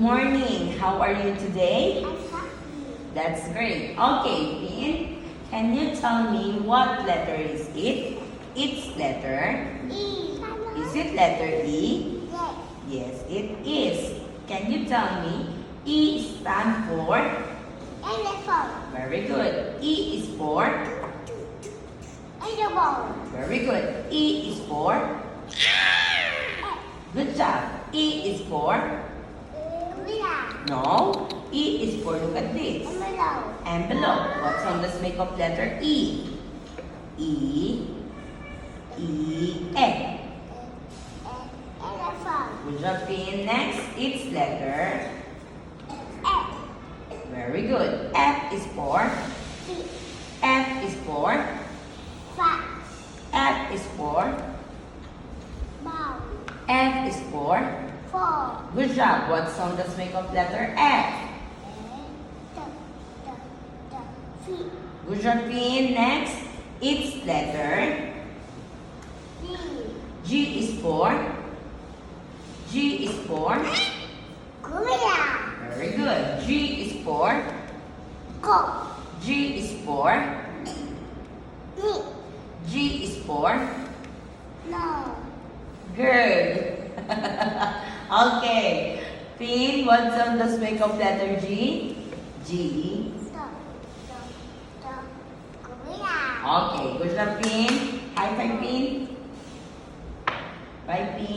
morning. How are you today? I'm happy. That's great. Okay, Pin, can you tell me what letter is it? It's letter. E. Is it letter E? Yes. Yes, it is. Can you tell me E stand for? Elephant. Very good. E is for? Animal. Very good. E is for? Good job. E is for? Gorilla. No. E is for, look at this. Envelope. Envelope. What sound does make up letter E? E. E. E. Elephant. Good job, Pin. Next, it's letter. F. Very good. F is for? Fish. F is for? Fox. F is for? Ball. F is for? Four. Good job. What sound does make up letter F? The feet. Good job, Pin. Next, it's letter. D. G is for? G is for? Gorilla. Very good. G is for? Go. G is for? Nick. G is for? No. Good. Okay. Pin, what sound does make up letter G? G. The gorilla. Okay. Good job, Pin. High five, Pin. Bye, Pin.